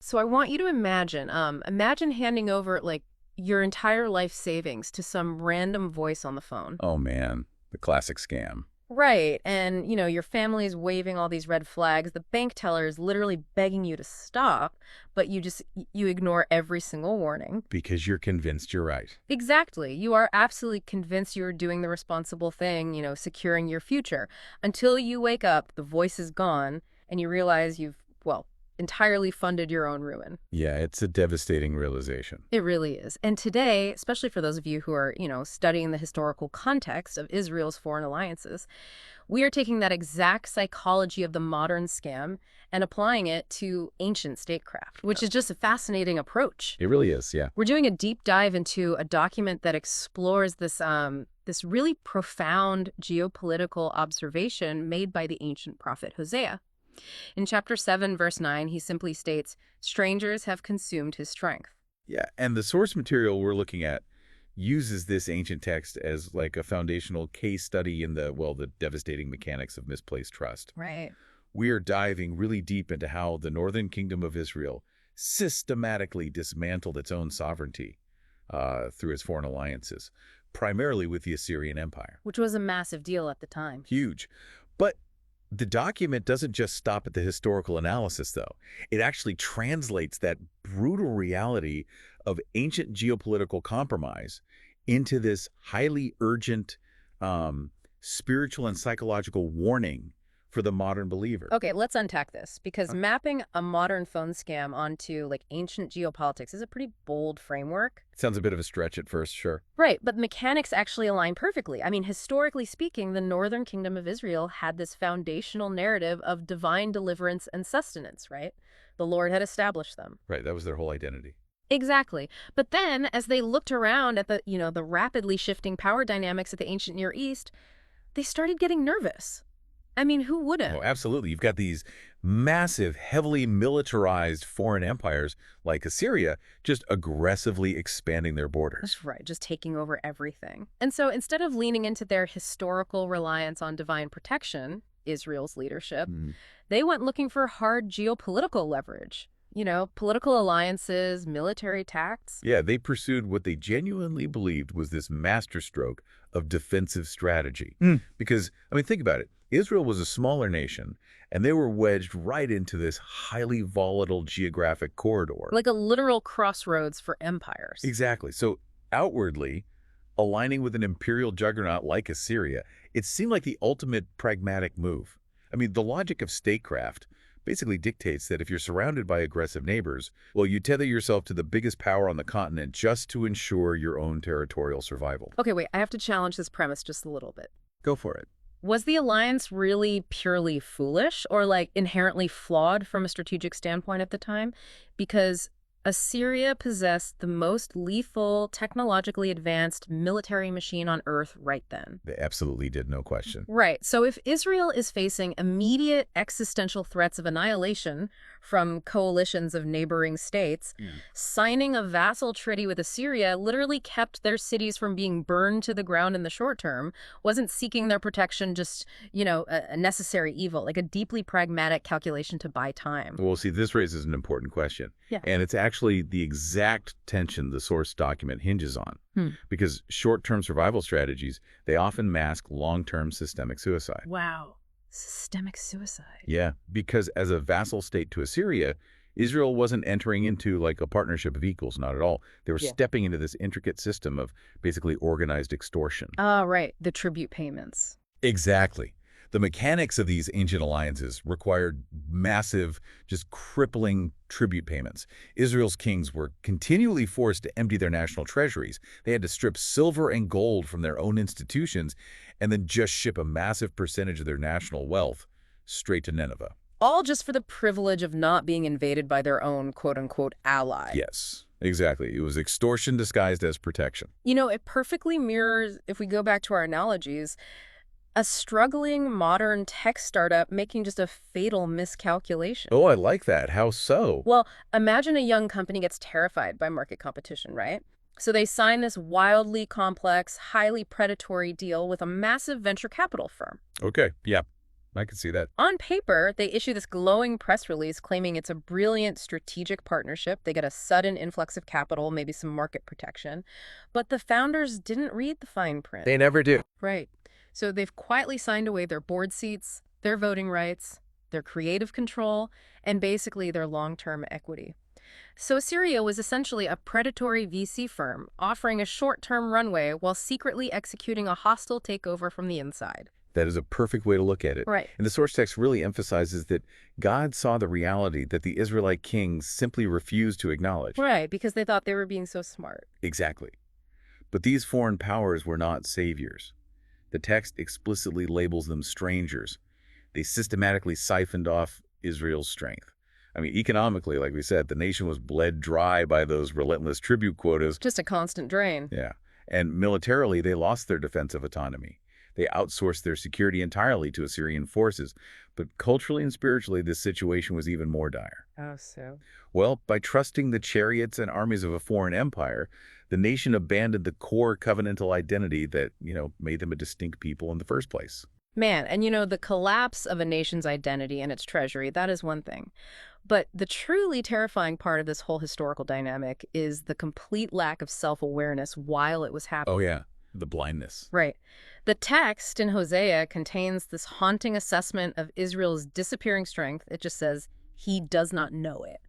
So I want you to imagine handing over, like, your entire life savings to some random voice on the phone. Oh man, the classic scam. Right. And, your family's waving all these red flags. The bank teller is literally begging you to stop, but you ignore every single warning. Because you're convinced you're right. Exactly. You are absolutely convinced you're doing the responsible thing, securing your future. Until you wake up, the voice is gone, and you realize you've, well, entirely funded your own ruin. Yeah, it's a devastating realization. It really is. And today, especially for those of you who are, studying the historical context of Israel's foreign alliances, we are taking that exact psychology of the modern scam and applying it to ancient statecraft, which is just a fascinating approach. It really is, yeah. We're doing a deep dive into a document that explores this really profound geopolitical observation made by the ancient prophet Hosea. In chapter 7, verse 9, he simply states, "Strangers have consumed his strength." Yeah, and the source material we're looking at uses this ancient text as like a foundational case study in the devastating mechanics of misplaced trust. Right. We are diving really deep into how the northern kingdom of Israel systematically dismantled its own sovereignty through its foreign alliances, primarily with the Assyrian Empire. Which was a massive deal at the time. Huge. But the document doesn't just stop at the historical analysis, though. It actually translates that brutal reality of ancient geopolitical compromise into this highly urgent spiritual and psychological warning for the modern believer. Okay, let's unpack this, because mapping a modern phone scam onto, like, ancient geopolitics is a pretty bold framework. Sounds a bit of a stretch at first, sure. Right, but the mechanics actually align perfectly. I mean, historically speaking, the northern kingdom of Israel had this foundational narrative of divine deliverance and sustenance, right? The Lord had established them. Right, that was their whole identity. Exactly. But then, as they looked around at the rapidly shifting power dynamics of the ancient Near East, they started getting nervous. I mean, who wouldn't? Oh, absolutely. You've got these massive, heavily militarized foreign empires like Assyria just aggressively expanding their borders. That's right, just taking over everything. And so instead of leaning into their historical reliance on divine protection, Israel's leadership, they went looking for hard geopolitical leverage. Political alliances, military tacts. Yeah, they pursued what they genuinely believed was this masterstroke of defensive strategy. Because, I mean, think about it. Israel was a smaller nation, and they were wedged right into this highly volatile geographic corridor. Like a literal crossroads for empires. Exactly. So outwardly, aligning with an imperial juggernaut like Assyria, it seemed like the ultimate pragmatic move. I mean, the logic of statecraft basically dictates that if you're surrounded by aggressive neighbors, well, you tether yourself to the biggest power on the continent just to ensure your own territorial survival. Okay, wait, I have to challenge this premise just a little bit. Go for it. Was the alliance really purely foolish or, like, inherently flawed from a strategic standpoint at the time? Because Assyria possessed the most lethal, technologically advanced military machine on Earth right then. They absolutely did, no question. Right. So if Israel is facing immediate existential threats of annihilation from coalitions of neighboring states, signing a vassal treaty with Assyria literally kept their cities from being burned to the ground in the short term, wasn't seeking their protection just, a necessary evil, like a deeply pragmatic calculation to buy time. Well, see, this raises an important question. Yeah. And it's actually the exact tension the source document hinges on. Because short-term survival strategies, they often mask long-term systemic suicide. Wow. Systemic suicide. Yeah, because as a vassal state to Assyria, Israel wasn't entering into like a partnership of equals, not at all. They were stepping into this intricate system of basically organized extortion. Ah, right. The tribute payments. Exactly. The mechanics of these ancient alliances required massive, just crippling tribute payments. Israel's kings were continually forced to empty their national treasuries. They had to strip silver and gold from their own institutions and then just ship a massive percentage of their national wealth straight to Nineveh. All just for the privilege of not being invaded by their own quote-unquote ally. Yes, exactly. It was extortion disguised as protection. It perfectly mirrors, if we go back to our analogies, a struggling modern tech startup making just a fatal miscalculation. Oh, I like that. How so? Well, imagine a young company gets terrified by market competition, right? So they sign this wildly complex, highly predatory deal with a massive venture capital firm. Okay, yeah. I can see that. On paper, they issue this glowing press release claiming it's a brilliant strategic partnership. They get a sudden influx of capital, maybe some market protection. But the founders didn't read the fine print. They never do. Right. So they've quietly signed away their board seats, their voting rights, their creative control, and basically their long-term equity. So Assyria was essentially a predatory VC firm offering a short-term runway while secretly executing a hostile takeover from the inside. That is a perfect way to look at it. Right. And the source text really emphasizes that God saw the reality that the Israelite kings simply refused to acknowledge. Right, because they thought they were being so smart. Exactly. But these foreign powers were not saviors. The text explicitly labels them strangers. They systematically siphoned off Israel's strength. I mean, economically, like we said, the nation was bled dry by those relentless tribute quotas. Just a constant drain. Yeah. And militarily, they lost their defensive autonomy. They outsourced their security entirely to Assyrian forces. But culturally and spiritually, this situation was even more dire. Oh, so? Well, by trusting the chariots and armies of a foreign empire, the nation abandoned the core covenantal identity that, made them a distinct people in the first place. Man, and the collapse of a nation's identity and its treasury, that is one thing. But the truly terrifying part of this whole historical dynamic is the complete lack of self-awareness while it was happening. Oh, yeah. The blindness. Right. The text in Hosea contains this haunting assessment of Israel's disappearing strength. It just says, he does not know it.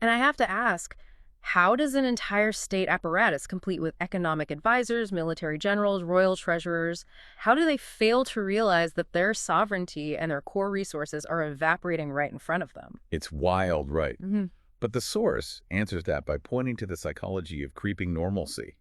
And I have to ask, how does an entire state apparatus, complete with economic advisors, military generals, royal treasurers, how do they fail to realize that their sovereignty and their core resources are evaporating right in front of them? It's wild, right? Mm-hmm. But the source answers that by pointing to the psychology of creeping normalcy.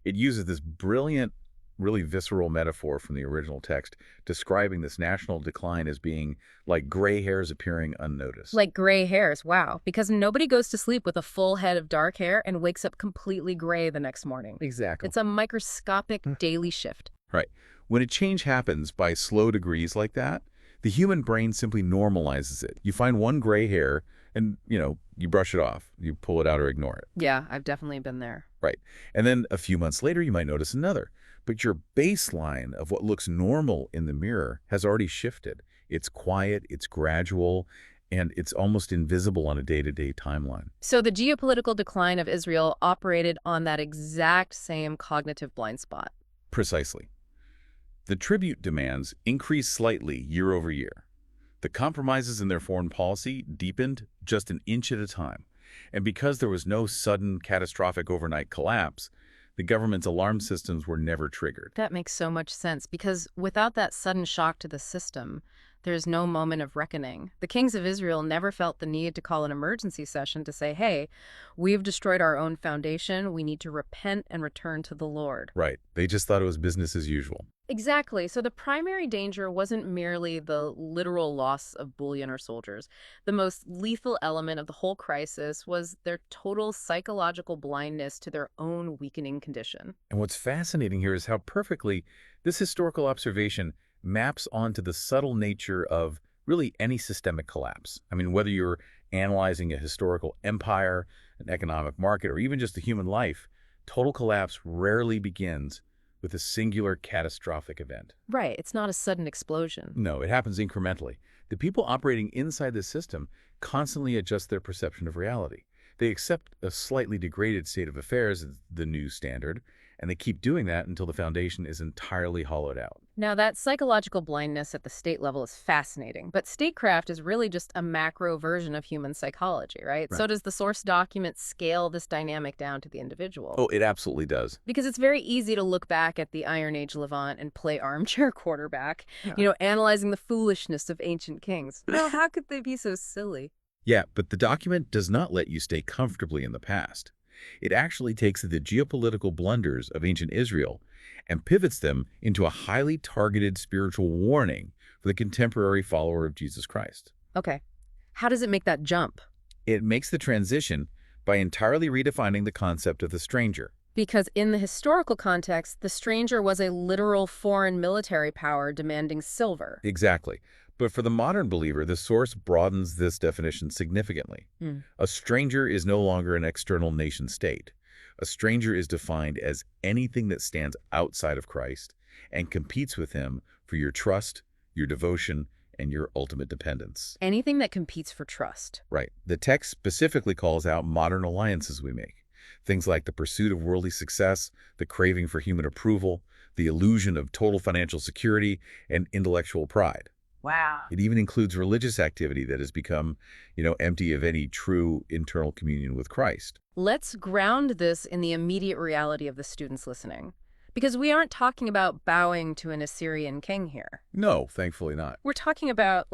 It uses this brilliant, really visceral metaphor from the original text, describing this national decline as being like gray hairs appearing unnoticed. Like gray hairs, wow. Because nobody goes to sleep with a full head of dark hair and wakes up completely gray the next morning. Exactly. It's a microscopic daily shift. Right. When a change happens by slow degrees like that, the human brain simply normalizes it. You find one gray hair and, you brush it off. You pull it out or ignore it. Yeah, I've definitely been there. Right. And then a few months later, you might notice another. But your baseline of what looks normal in the mirror has already shifted. It's quiet, it's gradual, and it's almost invisible on a day-to-day timeline. So the geopolitical decline of Israel operated on that exact same cognitive blind spot. Precisely. The tribute demands increased slightly year over year. The compromises in their foreign policy deepened just an inch at a time. And because there was no sudden, catastrophic overnight collapse, the government's alarm systems were never triggered. That makes so much sense, because without that sudden shock to the system, there's no moment of reckoning. The kings of Israel never felt the need to call an emergency session to say, hey, we've destroyed our own foundation. We need to repent and return to the Lord. Right. They just thought it was business as usual. Exactly. So the primary danger wasn't merely the literal loss of bullion or soldiers. The most lethal element of the whole crisis was their total psychological blindness to their own weakening condition. And what's fascinating here is how perfectly this historical observation maps onto the subtle nature of really any systemic collapse. I mean, whether you're analyzing a historical empire, an economic market, or even just a human life, total collapse rarely begins with a singular catastrophic event. Right. It's not a sudden explosion. No, it happens incrementally. The people operating inside the system constantly adjust their perception of reality. They accept a slightly degraded state of affairs as the new standard, and they keep doing that until the foundation is entirely hollowed out. Now, that psychological blindness at the state level is fascinating, but statecraft is really just a macro version of human psychology, right? So does the source document scale this dynamic down to the individual? Oh, it absolutely does. Because it's very easy to look back at the Iron Age Levant and play armchair quarterback, analyzing the foolishness of ancient kings. Now, how could they be so silly? Yeah, but the document does not let you stay comfortably in the past. It actually takes the geopolitical blunders of ancient Israel and pivots them into a highly targeted spiritual warning for the contemporary follower of Jesus Christ. Okay. How does it make that jump? It makes the transition by entirely redefining the concept of the stranger. Because in the historical context, the stranger was a literal foreign military power demanding silver. Exactly. But for the modern believer, the source broadens this definition significantly. A stranger is no longer an external nation state. A stranger is defined as anything that stands outside of Christ and competes with him for your trust, your devotion, and your ultimate dependence. Anything that competes for trust. Right. The text specifically calls out modern alliances we make. Things like the pursuit of worldly success, the craving for human approval, the illusion of total financial security, and intellectual pride. Wow. It even includes religious activity that has become, empty of any true internal communion with Christ. Let's ground this in the immediate reality of the students listening. Because we aren't talking about bowing to an Assyrian king here. No, thankfully not. We're talking about,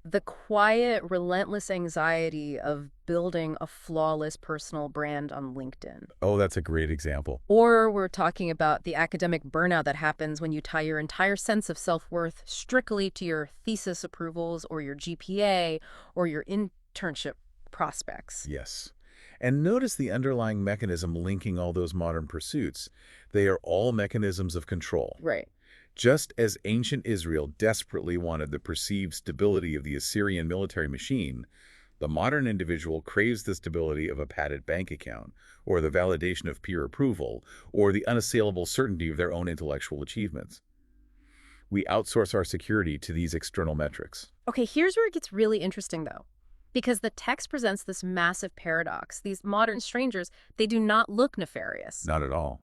the quiet, relentless anxiety of building a flawless personal brand on LinkedIn. Oh, that's a great example. Or we're talking about the academic burnout that happens when you tie your entire sense of self-worth strictly to your thesis approvals or your GPA or your internship prospects. Yes. And notice the underlying mechanism linking all those modern pursuits. They are all mechanisms of control. Right. Just as ancient Israel desperately wanted the perceived stability of the Assyrian military machine, the modern individual craves the stability of a padded bank account, or the validation of peer approval, or the unassailable certainty of their own intellectual achievements. We outsource our security to these external metrics. Okay, here's where it gets really interesting, though. Because the text presents this massive paradox. These modern strangers, they do not look nefarious. Not at all.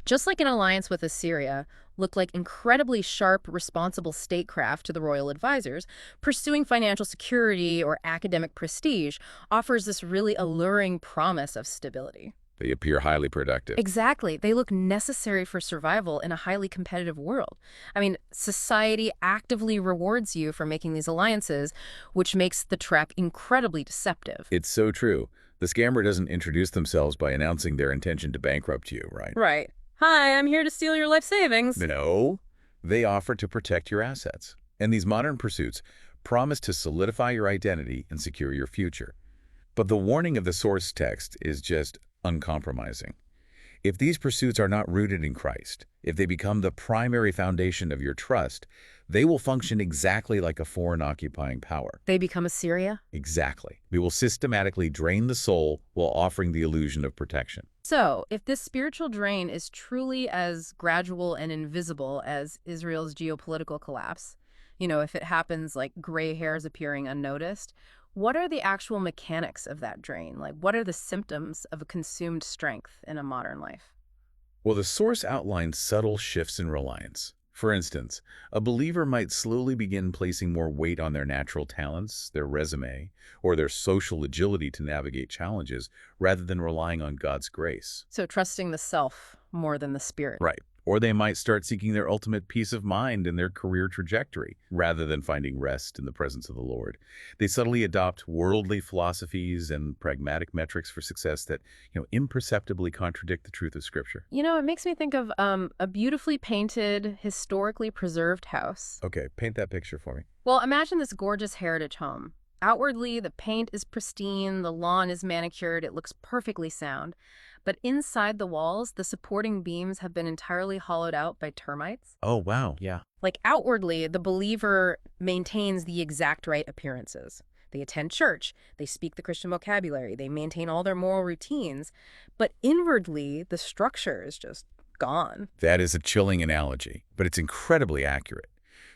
Just like an alliance with Assyria looked like incredibly sharp, responsible statecraft to the royal advisors, pursuing financial security or academic prestige offers this really alluring promise of stability. They appear highly productive. Exactly. They look necessary for survival in a highly competitive world. I mean, society actively rewards you for making these alliances, which makes the trap incredibly deceptive. It's so true. The scammer doesn't introduce themselves by announcing their intention to bankrupt you, right? Right. Hi, I'm here to steal your life savings. No. They offer to protect your assets. And these modern pursuits promise to solidify your identity and secure your future. But the warning of the source text is just uncompromising. If these pursuits are not rooted in Christ, if they become the primary foundation of your trust, they will function exactly like a foreign occupying power. They become Assyria? Exactly. They will systematically drain the soul while offering the illusion of protection. So, if this spiritual drain is truly as gradual and invisible as Israel's geopolitical collapse, if it happens like gray hairs appearing unnoticed, what are the actual mechanics of that drain? What are the symptoms of a consumed strength in a modern life? Well, the source outlines subtle shifts in reliance. For instance, a believer might slowly begin placing more weight on their natural talents, their resume, or their social agility to navigate challenges, rather than relying on God's grace. So trusting the self more than the spirit. Right. Or they might start seeking their ultimate peace of mind in their career trajectory, rather than finding rest in the presence of the Lord. They subtly adopt worldly philosophies and pragmatic metrics for success that, imperceptibly contradict the truth of Scripture. It makes me think of a beautifully painted, historically preserved house. Okay, paint that picture for me. Well, imagine this gorgeous heritage home. Outwardly, the paint is pristine, the lawn is manicured, it looks perfectly sound. But inside the walls, the supporting beams have been entirely hollowed out by termites. Oh, wow. Yeah. Outwardly, the believer maintains the exact right appearances. They attend church, they speak the Christian vocabulary, they maintain all their moral routines. But inwardly, the structure is just gone. That is a chilling analogy, but it's incredibly accurate.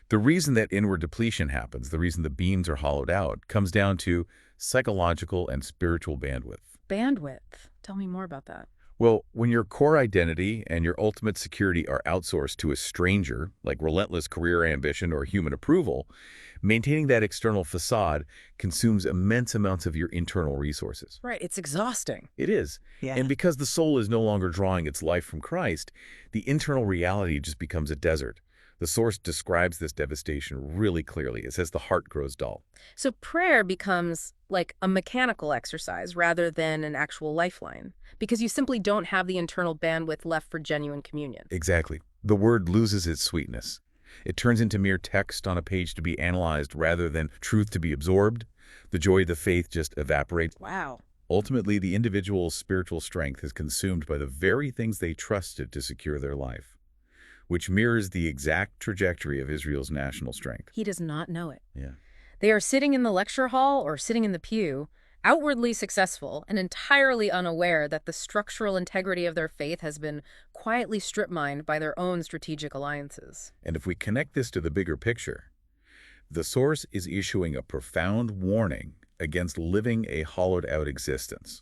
The reason that inward depletion happens, the reason the beams are hollowed out, comes down to psychological and spiritual bandwidth. Bandwidth. Tell me more about that. Well, when your core identity and your ultimate security are outsourced to a stranger, like relentless career ambition or human approval, maintaining that external facade consumes immense amounts of your internal resources. Right, it's exhausting. It is. Yeah. And because the soul is no longer drawing its life from Christ, the internal reality just becomes a desert. The source describes this devastation really clearly. It says the heart grows dull. So prayer becomes like a mechanical exercise rather than an actual lifeline, because you simply don't have the internal bandwidth left for genuine communion. Exactly. The word loses its sweetness. It turns into mere text on a page to be analyzed rather than truth to be absorbed. The joy of the faith just evaporates. Wow. Ultimately, the individual's spiritual strength is consumed by the very things they trusted to secure their life, which mirrors the exact trajectory of Israel's national strength. He does not know it. Yeah. They are sitting in the lecture hall or sitting in the pew, outwardly successful and entirely unaware that the structural integrity of their faith has been quietly strip-mined by their own strategic alliances. And if we connect this to the bigger picture, The source is issuing a profound warning against living a hollowed-out existence.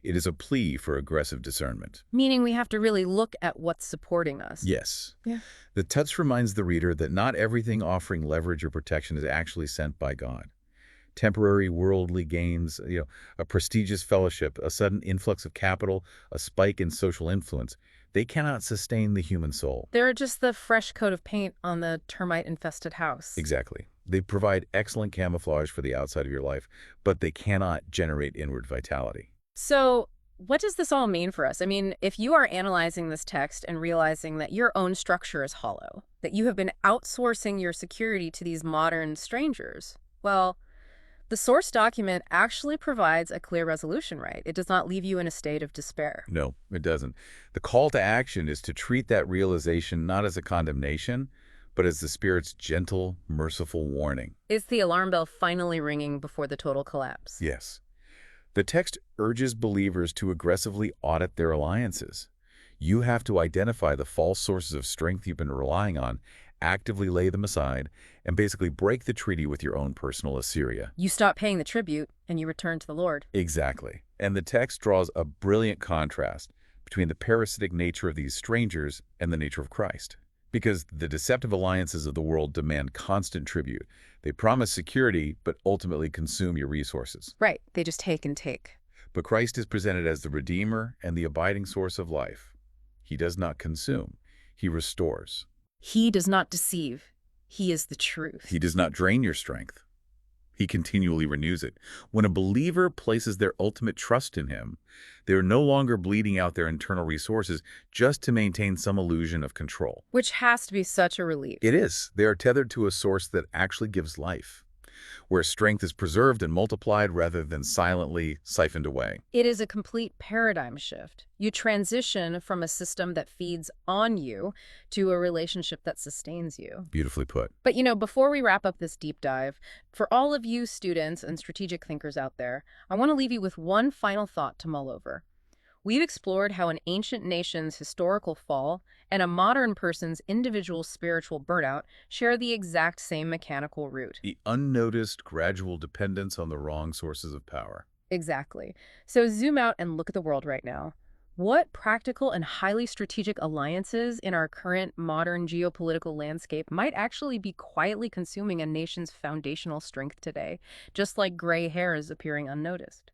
It is a plea for aggressive discernment. Meaning we have to really look at what's supporting us. Yes. Yeah. The text reminds the reader that not everything offering leverage or protection is actually sent by God. Temporary worldly gains, a prestigious fellowship, a sudden influx of capital, a spike in social influence, they cannot sustain the human soul. They're just the fresh coat of paint on the termite-infested house. Exactly. They provide excellent camouflage for the outside of your life, but they cannot generate inward vitality. So what does this all mean for us? I mean, if you are analyzing this text and realizing that your own structure is hollow, that you have been outsourcing your security to these modern strangers, well, the source document actually provides a clear resolution, right? It does not leave you in a state of despair. No, it doesn't. The call to action is to treat that realization not as a condemnation, but as the Spirit's gentle, merciful warning. Is the alarm bell finally ringing before the total collapse? Yes. The text urges believers to aggressively audit their alliances. You have to identify the false sources of strength you've been relying on, actively lay them aside, and basically break the treaty with your own personal Assyria. You stop paying the tribute, and you return to the Lord. Exactly. And the text draws a brilliant contrast between the parasitic nature of these strangers and the nature of Christ. Because the deceptive alliances of the world demand constant tribute. They promise security, but ultimately consume your resources. Right. They just take and take. But Christ is presented as the Redeemer and the abiding source of life. He does not consume. He restores. He does not deceive. He is the truth. He does not drain your strength. He continually renews it. When a believer places their ultimate trust in him, they are no longer bleeding out their internal resources just to maintain some illusion of control. Which has to be such a relief. It is. They are tethered to a source that actually gives life, where strength is preserved and multiplied rather than silently siphoned away. It is a complete paradigm shift. You transition from a system that feeds on you to a relationship that sustains you. Beautifully put. But before we wrap up this deep dive, for all of you students and strategic thinkers out there, I want to leave you with one final thought to mull over. We've explored how an ancient nation's historical fall and a modern person's individual spiritual burnout share the exact same mechanical root. The unnoticed gradual dependence on the wrong sources of power. Exactly. So zoom out and look at the world right now. What practical and highly strategic alliances in our current modern geopolitical landscape might actually be quietly consuming a nation's foundational strength today, just like gray hairs appearing unnoticed?